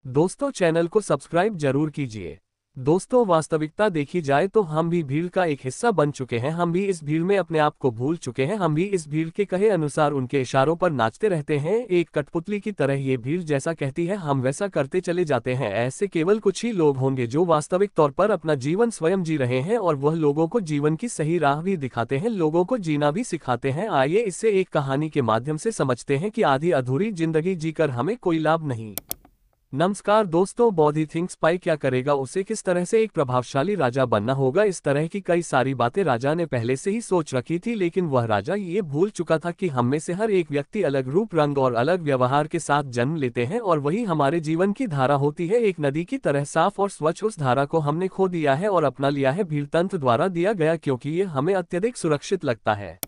दोस्तों चैनल को सब्सक्राइब जरूर कीजिए। दोस्तों वास्तविकता देखी जाए तो हम भी भीड़ का एक हिस्सा बन चुके हैं। हम भी इस भीड़ में अपने आप को भूल चुके हैं। हम भी इस भीड़ के कहे अनुसार उनके इशारों पर नाचते रहते हैं। एक कठपुतली की तरह ये भीड़ जैसा कहती है हम वैसा करते चले जाते हैं। ऐसे केवल कुछ ही लोग होंगे जो वास्तविक तौर पर अपना जीवन स्वयं जी रहे हैं और वह लोगों को जीवन की सही राह भी दिखाते हैं, लोगों को जीना भी सिखाते हैं। आइए इससे एक कहानी के माध्यम से समझते हैं कि आधी अधूरी जिंदगी जीकर हमें कोई लाभ नहीं। नमस्कार दोस्तों, बॉडी थिंक्स पाई क्या करेगा, उसे किस तरह से एक प्रभावशाली राजा बनना होगा, इस तरह की कई सारी बातें राजा ने पहले से ही सोच रखी थी। लेकिन वह राजा ये भूल चुका था कि हम में से हर एक व्यक्ति अलग रूप रंग और अलग व्यवहार के साथ जन्म लेते हैं और वही हमारे जीवन की धारा होती है, एक नदी की तरह साफ और स्वच्छ। उस धारा को हमने खो दिया है और अपना लिया है भीड़ तंत्र द्वारा दिया गया, क्योंकि ये हमें अत्यधिक सुरक्षित लगता है।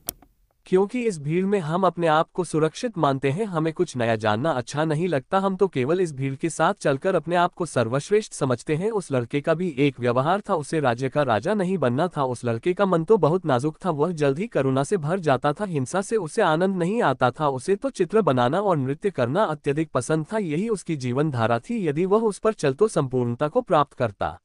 क्योंकि इस भीड़ में हम अपने आप को सुरक्षित मानते हैं, हमें कुछ नया जानना अच्छा नहीं लगता, हम तो केवल इस भीड़ के साथ चलकर अपने आप को सर्वश्रेष्ठ समझते हैं। उस लड़के का भी एक व्यवहार था, उसे राज्य का राजा नहीं बनना था। उस लड़के का मन तो बहुत नाजुक था, वह जल्द ही करुणा से भर जाता था, हिंसा से उसे आनंद नहीं आता था। उसे तो चित्र बनाना और नृत्य करना अत्यधिक पसंद था, यही उसकी जीवन धारा थी। यदि वह उस पर चल तो संपूर्णता को प्राप्त करता।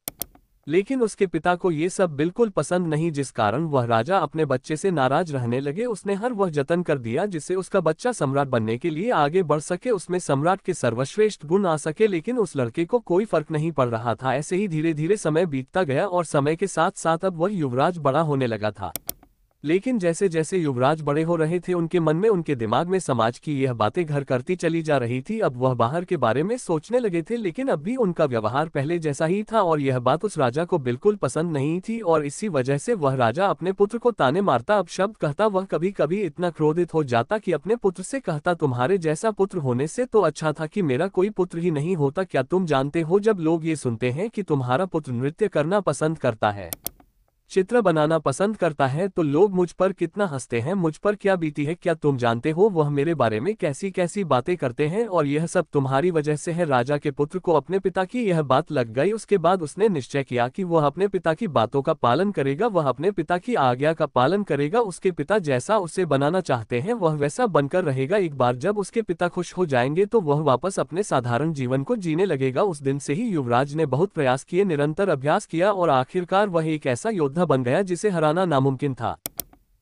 लेकिन उसके पिता को ये सब बिल्कुल पसंद नहीं, जिस कारण वह राजा अपने बच्चे से नाराज रहने लगे। उसने हर वह जतन कर दिया जिससे उसका बच्चा सम्राट बनने के लिए आगे बढ़ सके, उसमें सम्राट के सर्वश्रेष्ठ गुण आ सके। लेकिन उस लड़के को कोई फर्क नहीं पड़ रहा था। ऐसे ही धीरे धीरे समय बीतता गया और समय के साथ साथ अब वह युवराज बड़ा होने लगा था। लेकिन जैसे जैसे युवराज बड़े हो रहे थे उनके मन में, उनके दिमाग में समाज की यह बातें घर करती चली जा रही थी। अब वह बाहर के बारे में सोचने लगे थे, लेकिन अब भी उनका व्यवहार पहले जैसा ही था और यह बात उस राजा को बिल्कुल पसंद नहीं थी। और इसी वजह से वह राजा अपने पुत्र को ताने मारता, अब शब्द कहता। वह कभी कभी इतना क्रोधित हो जाता कि अपने पुत्र से कहता, तुम्हारे जैसा पुत्र होने से तो अच्छा था कि मेरा कोई पुत्र ही नहीं होता। क्या तुम जानते हो, जब लोग ये सुनते हैं कि तुम्हारा पुत्र नृत्य करना पसंद करता है, चित्र बनाना पसंद करता है, तो लोग मुझ पर कितना हंसते हैं, मुझ पर क्या बीती है। क्या तुम जानते हो वह मेरे बारे में कैसी कैसी बातें करते हैं, और यह सब तुम्हारी वजह से है। राजा के पुत्र को अपने पिता की यह बात लग गई। उसके बाद उसने निश्चय किया कि वह अपने पिता की बातों का पालन करेगा, वह अपने पिता की आज्ञा का पालन करेगा। उसके पिता जैसा उसे बनाना चाहते हैं वह वैसा बनकर रहेगा। एक बार जब उसके पिता खुश हो जाएंगे तो वह वापस अपने साधारण जीवन को जीने लगेगा। उस दिन से ही युवराज ने बहुत प्रयास किए, निरंतर अभ्यास किया और आखिरकार वह एक ऐसा योद्धा बन गया जिसे हराना नामुमकिन था।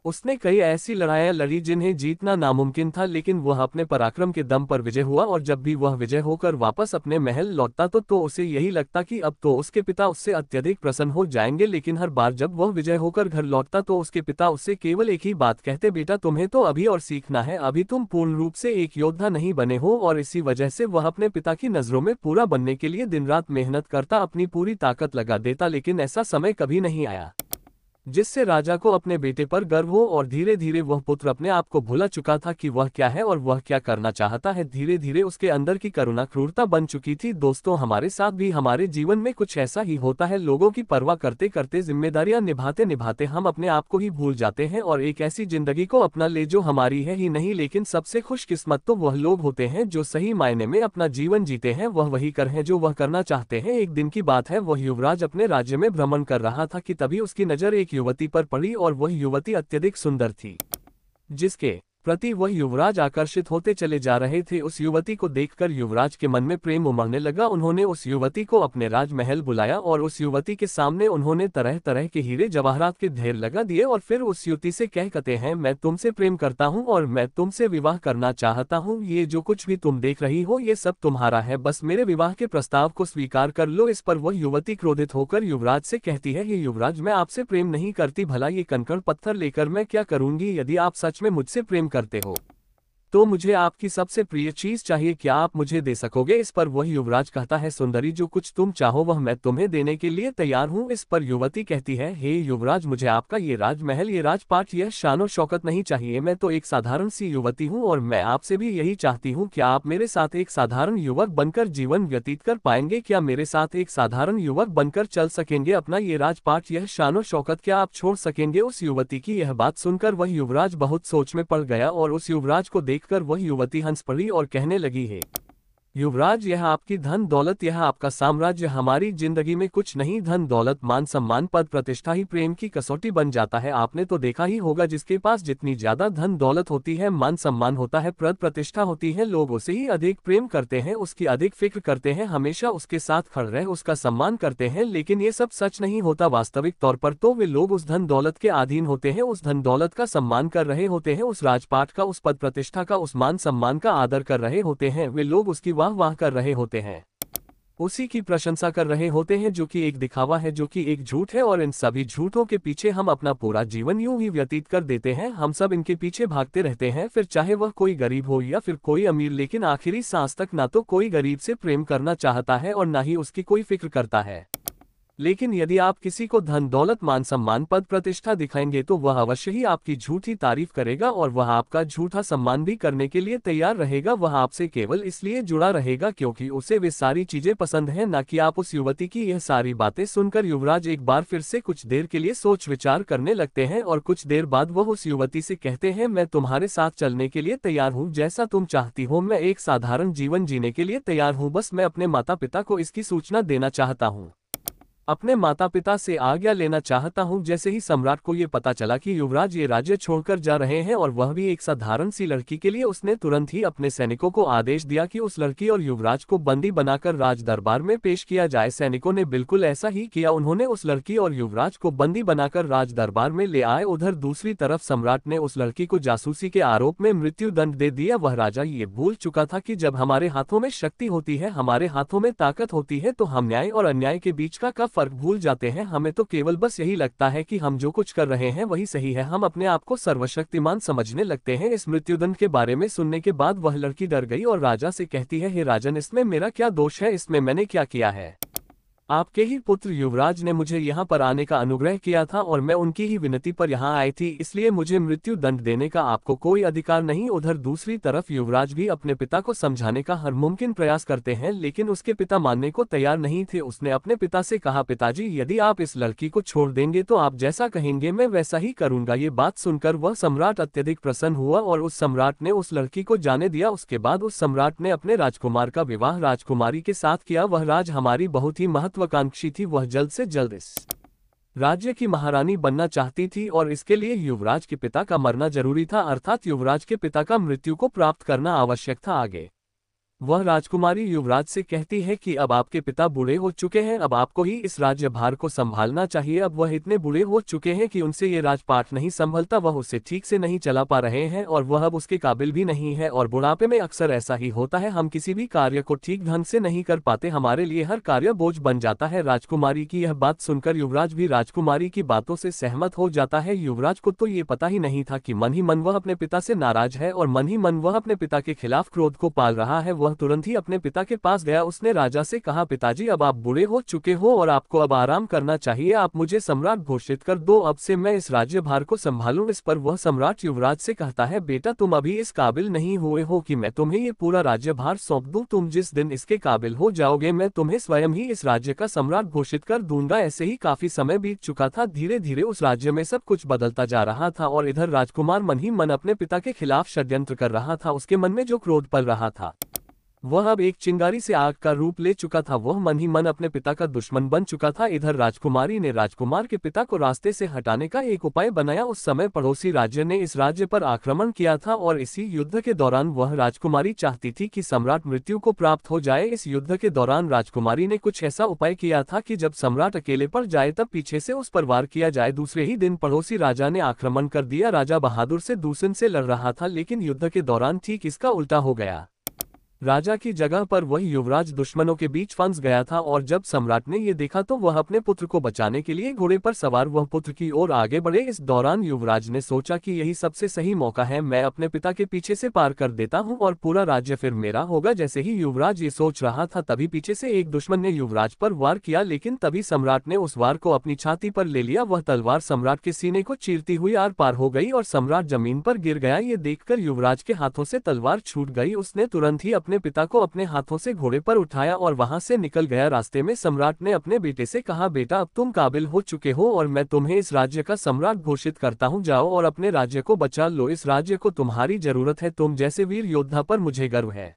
उसने कई ऐसी लड़ाइयां लड़ी जिन्हें जीतना नामुमकिन था, लेकिन वह अपने पराक्रम के दम पर विजय हुआ। और जब भी वह विजय होकर वापस अपने महल लौटता तो उसे यही लगता कि अब तो उसके पिता उससे अत्यधिक प्रसन्न हो जाएंगे। लेकिन हर बार जब वह विजय होकर घर लौटता तो उसके पिता उससे केवल एक ही बात कहते, बेटा तुम्हें तो अभी और सीखना है, अभी तुम पूर्ण रूप से एक योद्धा नहीं बने हो। और इसी वजह से वह अपने पिता की नजरों में पूरा बनने के लिए दिन रात मेहनत करता, अपनी पूरी ताकत लगा देता। लेकिन ऐसा समय कभी नहीं आया जिससे राजा को अपने बेटे पर गर्व हो। और धीरे धीरे वह पुत्र अपने आप को भुला चुका था कि वह क्या है और वह क्या करना चाहता है। धीरे धीरे उसके अंदर की करुणा क्रूरता बन चुकी थी। दोस्तों हमारे साथ भी हमारे जीवन में कुछ ऐसा ही होता है, लोगों की परवाह करते करते, जिम्मेदारियां निभाते निभाते हम अपने आप को ही भूल जाते हैं और एक ऐसी जिंदगी को अपना ले जो हमारी है ही नहीं। लेकिन सबसे खुशकिस्मत तो वह लोग होते हैं जो सही मायने में अपना जीवन जीते हैं, वह वही कर हैं जो वह करना चाहते हैं। एक दिन की बात है, वह युवराज अपने राज्य में भ्रमण कर रहा था कि तभी उसकी नजर एक युवती पर पड़ी और वह युवती अत्यधिक सुंदर थी, जिसके प्रति वह युवराज आकर्षित होते चले जा रहे थे। उस युवती को देखकर युवराज के मन में प्रेम उमड़ने लगा। उन्होंने उस युवती को अपने राजमहल बुलाया और उस युवती के सामने उन्होंने तरह तरह के हीरे जवाहरात के ढेर लगा दिए और फिर उस युवती से कहते हैं, मैं तुमसे प्रेम करता हूं और मैं तुमसे विवाह करना चाहता हूं। ये जो कुछ भी तुम देख रही हो ये सब तुम्हारा है, बस मेरे विवाह के प्रस्ताव को स्वीकार कर लो। इस पर वह युवती क्रोधित होकर युवराज से कहती है, ये युवराज मैं आपसे प्रेम नहीं करती, भला ये कंकड़ पत्थर लेकर मैं क्या करूंगी। यदि आप सच में मुझसे प्रेम करते हो तो मुझे आपकी सबसे प्रिय चीज चाहिए, क्या आप मुझे दे सकोगे। इस पर वह युवराज कहता है, सुंदरी जो कुछ तुम चाहो वह मैं तुम्हें देने के लिए तैयार हूँ। इस पर युवती कहती है, हे युवराज मुझे आपका ये राजमहल, ये राजपाट, यह शानो शौकत नहीं चाहिए, मैं तो एक साधारण सी युवती हूँ और मैं आपसे भी यही चाहती हूँ। क्या आप मेरे साथ एक साधारण युवक बनकर जीवन व्यतीत कर पाएंगे, क्या मेरे साथ एक साधारण युवक बनकर चल सकेंगे, अपना ये राजपाट, यह शानो शौकत क्या आप छोड़ सकेंगे। उस युवती की यह बात सुनकर वह युवराज बहुत सोच में पड़ गया और उस युवराज को देखकर वह युवती हंस पड़ी और कहने लगी है, युवराज, यह आपकी धन दौलत, यह आपका साम्राज्य हमारी जिंदगी में कुछ नहीं। धन दौलत, मान सम्मान, पद प्रतिष्ठा ही प्रेम की कसौटी बन जाता है। आपने तो देखा ही होगा, जिसके पास जितनी ज्यादा धन दौलत होती है, मान सम्मान होता है, पद प्रतिष्ठा होती है, लोग उसे ही अधिक प्रेम करते हैं, उसकी अधिक फिक्र करते हैं, हमेशा उसके साथ खड़े रह उसका सम्मान करते हैं। लेकिन ये सब सच नहीं होता। वास्तविक तौर पर तो वे लोग उस धन दौलत के अधीन होते हैं, उस धन दौलत का सम्मान कर रहे होते हैं, उस राजपाट का, उस पद प्रतिष्ठा का, उस मान सम्मान का आदर कर रहे होते हैं। वे लोग उसकी वाह कर रहे होते हैं, उसी की प्रशंसा कर रहे होते हैं, जो कि एक दिखावा है, जो कि एक झूठ है। और इन सभी झूठों के पीछे हम अपना पूरा जीवन यूं ही व्यतीत कर देते हैं। हम सब इनके पीछे भागते रहते हैं, फिर चाहे वह कोई गरीब हो या फिर कोई अमीर, लेकिन आखिरी सांस तक ना तो कोई गरीब से प्रेम करना चाहता है और ना ही उसकी कोई फिक्र करता है। लेकिन यदि आप किसी को धन दौलत, मान सम्मान, पद प्रतिष्ठा दिखाएंगे तो वह अवश्य ही आपकी झूठी तारीफ करेगा और वह आपका झूठा सम्मान भी करने के लिए तैयार रहेगा। वह आपसे केवल इसलिए जुड़ा रहेगा क्योंकि उसे वे सारी चीजें पसंद हैं, न कि आप। उस युवती की यह सारी बातें सुनकर युवराज एक बार फिर से कुछ देर के लिए सोच विचार करने लगते हैं और कुछ देर बाद वह उस युवती से कहते हैं, मैं तुम्हारे साथ चलने के लिए तैयार हूँ, जैसा तुम चाहती हो। मैं एक साधारण जीवन जीने के लिए तैयार हूँ, बस मैं अपने माता पिता को इसकी सूचना देना चाहता हूँ, अपने माता पिता से आज्ञा लेना चाहता हूं। जैसे ही सम्राट को ये पता चला कि युवराज ये राज्य छोड़कर जा रहे हैं और वह भी एक साधारण सी लड़की के लिए, उसने तुरंत ही अपने सैनिकों को आदेश दिया कि उस लड़की और युवराज को बंदी बनाकर राज दरबार में पेश किया जाए। सैनिकों ने बिल्कुल ऐसा ही किया, उन्होंने उस लड़की और युवराज को बंदी बनाकर राज दरबार में ले आए। उधर दूसरी तरफ सम्राट ने उस लड़की को जासूसी के आरोप में मृत्यु दंड दे दिया। वह राजा ये भूल चुका था कि जब हमारे हाथों में शक्ति होती है, हमारे हाथों में ताकत होती है, तो हम न्याय और अन्याय के बीच का फर्क भूल जाते हैं। हमें तो केवल बस यही लगता है कि हम जो कुछ कर रहे हैं वही सही है। हम अपने आप को सर्वशक्तिमान समझने लगते हैं। इस मृत्युदंड के बारे में सुनने के बाद वह लड़की डर गई और राजा से कहती है, हे राजन, इसमें मेरा क्या दोष है? इसमें मैंने क्या किया है? आपके ही पुत्र युवराज ने मुझे यहाँ पर आने का अनुग्रह किया था और मैं उनकी ही विनती पर यहाँ आई थी, इसलिए मुझे मृत्यु दंड देने का आपको कोई अधिकार नहीं। उधर दूसरी तरफ युवराज भी अपने पिता को समझाने का हर मुमकिन प्रयास करते हैं, लेकिन उसके पिता मानने को तैयार नहीं थे। उसने अपने पिता से कहा, पिताजी, यदि आप इस लड़की को छोड़ देंगे तो आप जैसा कहेंगे मैं वैसा ही करूंगा। ये बात सुनकर वह सम्राट अत्यधिक प्रसन्न हुआ और उस सम्राट ने उस लड़की को जाने दिया। उसके बाद उस सम्राट ने अपने राजकुमार का विवाह राजकुमारी के साथ किया। वह राज हमारी बहुत ही महत्वाकांक्षी थी, वह जल्द से जल्द इस राज्य की महारानी बनना चाहती थी और इसके लिए युवराज के पिता का मरना जरूरी था, अर्थात युवराज के पिता का मृत्यु को प्राप्त करना आवश्यक था। आगे वह राजकुमारी युवराज से कहती है कि अब आपके पिता बूढ़े हो चुके हैं, अब आपको ही इस राज्यभार को संभालना चाहिए। अब वह इतने बूढ़े हो चुके हैं कि उनसे ये राजपाट नहीं संभलता, वह उसे ठीक से नहीं चला पा रहे हैं और वह अब उसके काबिल भी नहीं है। और बुढ़ापे में अक्सर ऐसा ही होता है, हम किसी भी कार्य को ठीक ढंग से नहीं कर पाते, हमारे लिए हर कार्य बोझ बन जाता है। राजकुमारी की यह बात सुनकर युवराज भी राजकुमारी की बातों से सहमत हो जाता है। युवराज को तो ये पता ही नहीं था कि मन ही मन वह अपने पिता से नाराज है और मन ही मन वह अपने पिता के खिलाफ क्रोध को पाल रहा है। वह तुरंत ही अपने पिता के पास गया। उसने राजा से कहा, पिताजी, अब आप बूढ़े हो चुके हो और आपको अब आराम करना चाहिए, आप मुझे सम्राट घोषित कर दो, अब से मैं इस राज्यभार को संभालूं। इस पर वह सम्राट युवराज से कहता है, बेटा, तुम अभी इस काबिल नहीं हुए हो कि मैं तुम्हें ये पूरा राज्यभार सौंप दूं। तुम जिस दिन इसके काबिल हो जाओगे मैं तुम्हें स्वयं ही इस राज्य का सम्राट घोषित कर दूंगा। ऐसे ही काफी समय बीत चुका था, धीरे धीरे उस राज्य में सब कुछ बदलता जा रहा था और इधर राजकुमार मन ही मन अपने पिता के खिलाफ षड्यंत्र कर रहा था। उसके मन में जो क्रोध पल रहा था वह अब एक चिंगारी से आग का रूप ले चुका था। वह मन ही मन अपने पिता का दुश्मन बन चुका था। इधर राजकुमारी ने राजकुमार के पिता को रास्ते से हटाने का एक उपाय बनाया। उस समय पड़ोसी राज्य ने इस राज्य पर आक्रमण किया था और इसी युद्ध के दौरान वह राजकुमारी चाहती थी कि सम्राट मृत्यु को प्राप्त हो जाए। इस युद्ध के दौरान राजकुमारी ने कुछ ऐसा उपाय किया था कि जब सम्राट अकेले पड़ जाए तब पीछे से उस पर वार किया जाए। दूसरे ही दिन पड़ोसी राजा ने आक्रमण कर दिया। राजा बहादुर से दूसरे से लड़ रहा था, लेकिन युद्ध के दौरान ठीक इसका उल्टा हो गया। राजा की जगह पर वही युवराज दुश्मनों के बीच फंस गया था और जब सम्राट ने ये देखा तो वह अपने पुत्र को बचाने के लिए घोड़े पर सवार वह पुत्र की ओर आगे बढ़े। इस दौरान युवराज ने सोचा कि यही सबसे सही मौका है, मैं अपने पिता के पीछे से पार कर देता हूं और पूरा राज्य फिर मेरा होगा। जैसे ही युवराज ये सोच रहा था तभी पीछे से एक दुश्मन ने युवराज पर वार किया, लेकिन तभी सम्राट ने उस वार को अपनी छाती पर ले लिया। वह तलवार सम्राट के सीने को चीरती हुई आर पार हो गई और सम्राट जमीन पर गिर गया। ये देखकर युवराज के हाथों से तलवार छूट गई। उसने तुरंत ही अपने पिता को अपने हाथों से घोड़े पर उठाया और वहां से निकल गया। रास्ते में सम्राट ने अपने बेटे से कहा, बेटा, अब तुम काबिल हो चुके हो और मैं तुम्हें इस राज्य का सम्राट घोषित करता हूं, जाओ और अपने राज्य को बचा लो। इस राज्य को तुम्हारी जरूरत है, तुम जैसे वीर योद्धा पर मुझे गर्व है।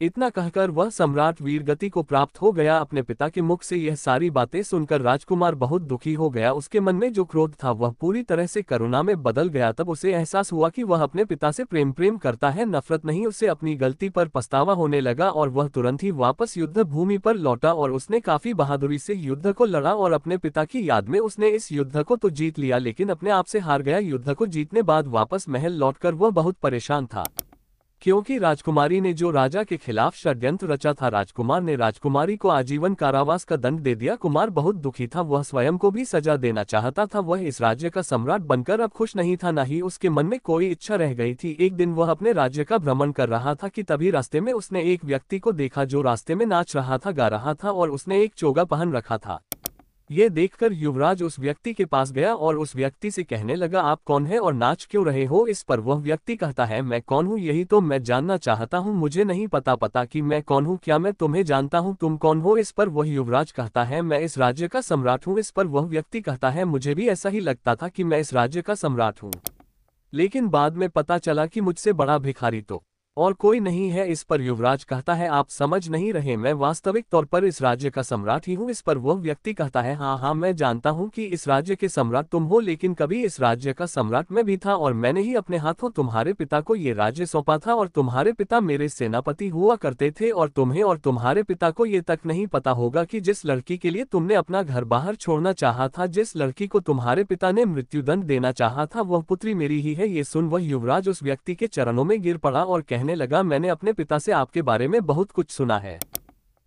इतना कहकर वह सम्राट वीरगति को प्राप्त हो गया। अपने पिता के मुख से यह सारी बातें सुनकर राजकुमार बहुत दुखी हो गया। उसके मन में जो क्रोध था वह पूरी तरह से करुणा में बदल गया। तब उसे एहसास हुआ कि वह अपने पिता से प्रेम करता है, नफरत नहीं। उसे अपनी गलती पर पछतावा होने लगा और वह तुरंत ही वापस युद्ध भूमि पर लौटा और उसने काफी बहादुरी से युद्ध को लड़ा और अपने पिता की याद में उसने इस युद्ध को तो जीत लिया, लेकिन अपने आप से हार गया। युद्ध को जीतने बाद वापस महल लौटकर वह बहुत परेशान था, क्योंकि राजकुमारी ने जो राजा के खिलाफ षड्यंत्र रचा था, राजकुमार ने राजकुमारी को आजीवन कारावास का दंड दे दिया। कुमार बहुत दुखी था, वह स्वयं को भी सजा देना चाहता था। वह इस राज्य का सम्राट बनकर अब खुश नहीं था, न ही उसके मन में कोई इच्छा रह गई थी। एक दिन वह अपने राज्य का भ्रमण कर रहा था कि तभी रास्ते में उसने एक व्यक्ति को देखा जो रास्ते में नाच रहा था, गा रहा था और उसने एक चोगा पहन रखा था। ये देखकर युवराज उस व्यक्ति के पास गया और उस व्यक्ति से कहने लगा, आप कौन है और नाच क्यों रहे हो? इस पर वह व्यक्ति कहता है, मैं कौन हूँ यही तो मैं जानना चाहता हूँ, मुझे नहीं पता कि मैं कौन हूँ, क्या मैं तुम्हें जानता हूँ, तुम कौन हो? इस पर वह युवराज कहता है, मैं इस राज्य का सम्राट हूँ। इस पर वह व्यक्ति कहता है, मुझे भी ऐसा ही लगता था कि मैं इस राज्य का सम्राट हूँ, लेकिन बाद में पता चला कि मुझसे बड़ा भिखारी तो और कोई नहीं है। इस पर युवराज कहता है, आप समझ नहीं रहे, मैं वास्तविक तौर पर इस राज्य का सम्राट ही हूँ। इस पर वह व्यक्ति कहता है, हाँ मैं जानता हूँ कि इस राज्य के सम्राट तुम हो, लेकिन कभी इस राज्य का सम्राट मैं भी था और मैंने ही अपने हाथों तुम्हारे पिता को ये राज्य सौंपा था और तुम्हारे पिता मेरे सेनापति हुआ करते थे और तुम्हें और तुम्हारे पिता को ये तक नहीं पता होगा कि जिस लड़की के लिए तुमने अपना घर बाहर छोड़ना चाहा था, जिस लड़की को तुम्हारे पिता ने मृत्युदंड देना चाहा था, वह पुत्री मेरी ही है। ये सुन वह युवराज उस व्यक्ति के चरणों में गिर पड़ा और कहने लगा, मैंने अपने पिता से आपके बारे में बहुत कुछ सुना है,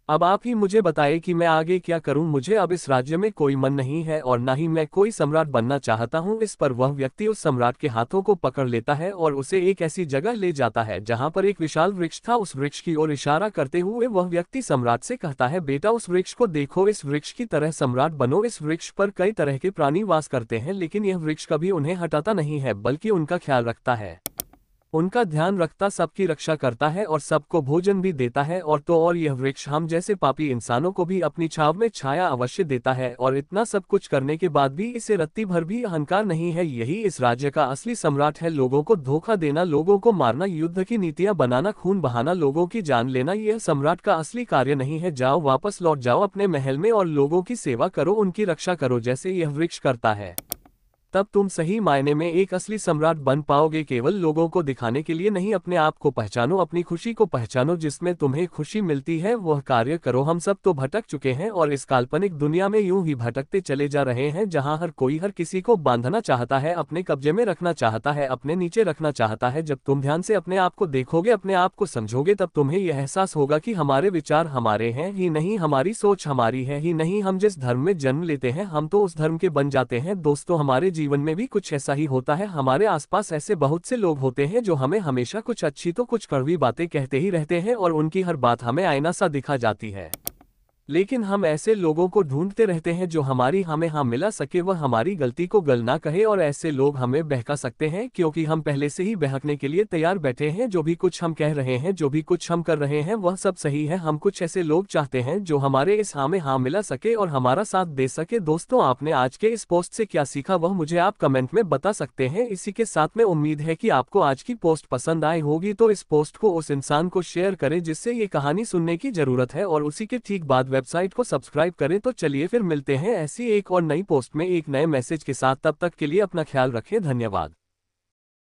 अब आप ही मुझे बताएं कि मैं आगे क्या करूं। मुझे अब इस राज्य में कोई मन नहीं है और न ही मैं कोई सम्राट बनना चाहता हूं। इस पर वह व्यक्ति उस सम्राट के हाथों को पकड़ लेता है और उसे एक ऐसी जगह ले जाता है जहां पर एक विशाल वृक्ष था। उस वृक्ष की ओर इशारा करते हुए वह व्यक्ति सम्राट से कहता है, बेटा उस वृक्ष को देखो, इस वृक्ष की तरह सम्राट बनो। इस वृक्ष पर कई तरह के प्राणी वास करते हैं, लेकिन यह वृक्ष कभी उन्हें हटाता नहीं है, बल्कि उनका ख्याल रखता है, उनका ध्यान रखता, सबकी रक्षा करता है और सबको भोजन भी देता है। और यह वृक्ष हम जैसे पापी इंसानों को भी अपनी छाव में छाया अवश्य देता है। और इतना सब कुछ करने के बाद भी इसे रत्ती भर भी अहंकार नहीं है। यही इस राज्य का असली सम्राट है। लोगों को धोखा देना, लोगों को मारना, युद्ध की नीतियां बनाना, खून बहाना, लोगों की जान लेना, यह सम्राट का असली कार्य नहीं है। जाओ, वापस लौट जाओ अपने महल में और लोगों की सेवा करो, उनकी रक्षा करो जैसे यह वृक्ष करता है। तब तुम सही मायने में एक असली सम्राट बन पाओगे। केवल लोगों को दिखाने के लिए नहीं, अपने आप को पहचानो, अपनी खुशी को पहचानो, जिसमें तुम्हें खुशी मिलती है वह कार्य करो। हम सब तो भटक चुके हैं और इस काल्पनिक दुनिया में यूं ही भटकते चले जा रहे हैं, जहां हर कोई हर किसी को बांधना चाहता है, अपने कब्जे में रखना चाहता है, अपने नीचे रखना चाहता है। जब तुम ध्यान से अपने आप को देखोगे, अपने आप को समझोगे, तब तुम्हें यह एहसास होगा कि हमारे विचार हमारे हैं ही नहीं, हमारी सोच हमारी है ही नहीं। हम जिस धर्म में जन्म लेते हैं हम तो उस धर्म के बन जाते हैं। दोस्तों, हमारे जीवन में भी कुछ ऐसा ही होता है। हमारे आसपास ऐसे बहुत से लोग होते हैं जो हमें हमेशा कुछ अच्छी तो कुछ कड़वी बातें कहते ही रहते हैं और उनकी हर बात हमें आईना सा दिखा जाती है, लेकिन हम ऐसे लोगों को ढूंढते रहते हैं जो हमारी हमें हाँ मिला सके, वह हमारी गलती को गल ना कहे। और ऐसे लोग हमें बहका सकते हैं क्योंकि हम पहले से ही बहकने के लिए तैयार बैठे हैं। जो भी कुछ हम कह रहे हैं, जो भी कुछ हम कर रहे हैं, वह सब सही है। हम कुछ ऐसे लोग चाहते हैं जो हमारे इस हाँ में हाँ मिला सके और हमारा साथ दे सके। दोस्तों, आपने आज के इस पोस्ट से क्या सीखा वह मुझे आप कमेंट में बता सकते हैं। इसी के साथ में उम्मीद है कि आपको आज की पोस्ट पसंद आई होगी, तो इस पोस्ट को उस इंसान को शेयर करें जिससे ये कहानी सुनने की जरूरत है और उसी के ठीक बाद वेबसाइट को सब्सक्राइब करें। तो चलिए फिर मिलते हैं ऐसी एक और नई पोस्ट में एक नए मैसेज के साथ। तब तक के लिए अपना ख्याल रखें। धन्यवाद।